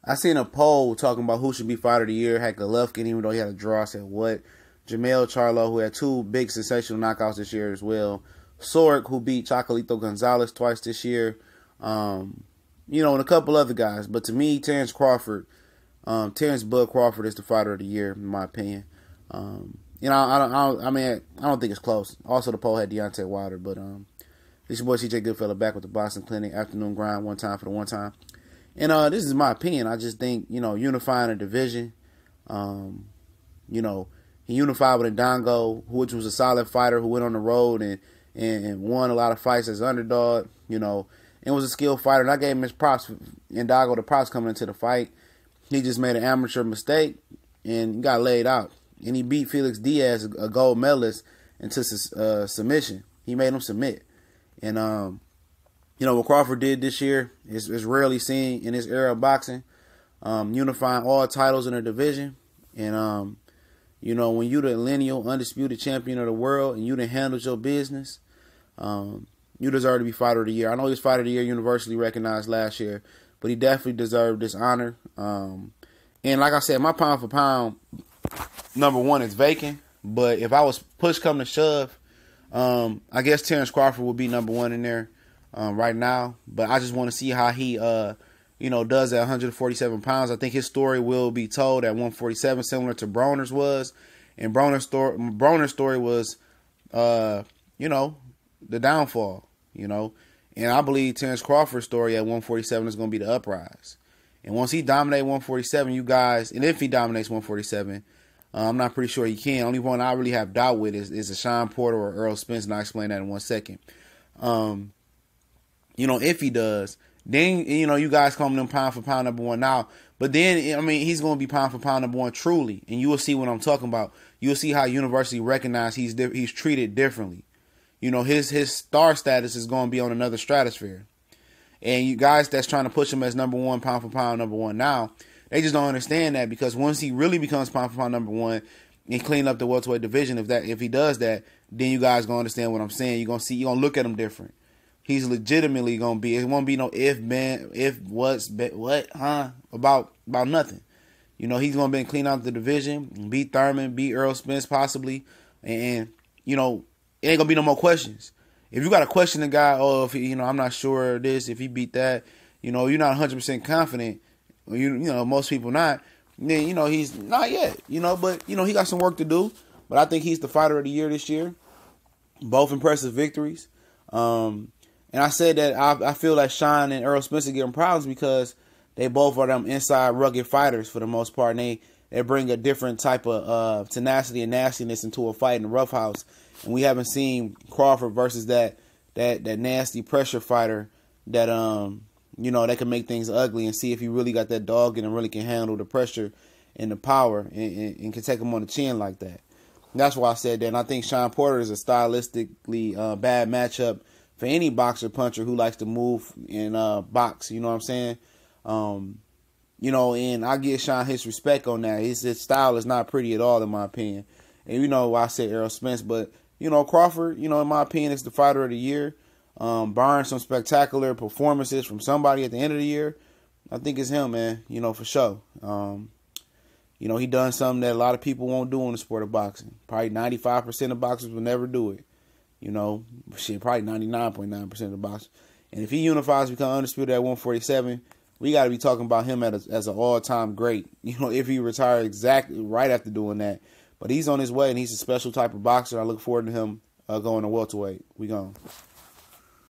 I seen a poll talking about who should be fighter of the year. Had Golovkin, even though he had a draw. I said, what? Jamel Charlo, who had 2 big sensational knockouts this year as well. Sorek, who beat Chocolito Gonzalez twice this year. And a couple other guys. But to me, Terence Crawford, Terence Bud Crawford is the fighter of the year, in my opinion. I don't think it's close. Also, the poll had Deontay Wilder. But this your boy CJ Goodfella back with the Boston Clinic Afternoon Grind, one time for the one time. And this is my opinion. I just think, unifying a division, he unified with Ndongo, which was a solid fighter who went on the road and won a lot of fights as an underdog, and was a skilled fighter. And I gave him his props, Ndongo the props coming into the fight. He just made an amateur mistake and got laid out. And he beat Felix Diaz, a gold medalist, into submission. He made him submit. And, what Crawford did this year is rarely seen in this era of boxing, unifying all titles in a division. And, when you the lineal undisputed champion of the world and you done handled your business, you deserve to be fighter of the year. I know he was fighter of the year universally recognized last year, but he definitely deserved this honor. And like I said, my pound for pound number 1 is vacant. But if I was push come to shove, I guess Terence Crawford would be number 1 in there right now. But I just want to see how he, does at 147 pounds. I think his story will be told at 147, similar to Broner's was. And Broner's story was, the downfall, And I believe Terence Crawford's story at 147 is going to be the uprise. And once he dominates 147, you guys, and if he dominates 147, I'm not pretty sure he can. Only one I really have doubt with is a Sean Porter or Earl Spence, and I'll explain that in 1 second. If he does, then, you guys call him pound for pound number 1 now. But then, he's going to be pound for pound number 1 truly. And you will see what I'm talking about. You'll see how universally recognized he's treated differently. His star status is going to be on another stratosphere. And you guys that's trying to push him as number 1, pound for pound number 1 now, they just don't understand that, because once he really becomes pound for pound number 1 and clean up the welterweight division, if he does that, then you guys going to understand what I'm saying. You're going to look at him different. He's legitimately going to be, it won't be no about nothing. He's going to be clean out the division, beat Thurman, beat Earl Spence possibly, and, it ain't going to be no more questions. If you got to question the guy, if he, I'm not sure this, if he beat that, you're not 100% confident, most people not, then, he's not yet, but, he got some work to do. But I think he's the fighter of the year this year. Both impressive victories. And I said that I feel like Sean and Earl Spence are getting problems because they both are them inside rugged fighters for the most part. And they bring a different type of tenacity and nastiness into a fight in the roughhouse. And we haven't seen Crawford versus that nasty pressure fighter that that can make things ugly, and see if he really got that dog in and really can handle the pressure and the power and can take him on the chin like that. And that's why I said that. And I think Sean Porter is a stylistically bad matchup for any boxer puncher who likes to move and box. You know what I'm saying? And I give Sean his respect on that. His style is not pretty at all, in my opinion. And I said Earl Spence, but Crawford, in my opinion, is the fighter of the year. Barring some spectacular performances from somebody at the end of the year, I think it's him, man. For sure. He done something that a lot of people won't do in the sport of boxing. Probably 95% of boxers will never do it. Probably 99.9% of the boxers. And if he unifies, become undisputed at 147, we got to be talking about him as an all-time great. If he retires exactly right after doing that. But he's on his way, and he's a special type of boxer. I look forward to him going to welterweight. We gone.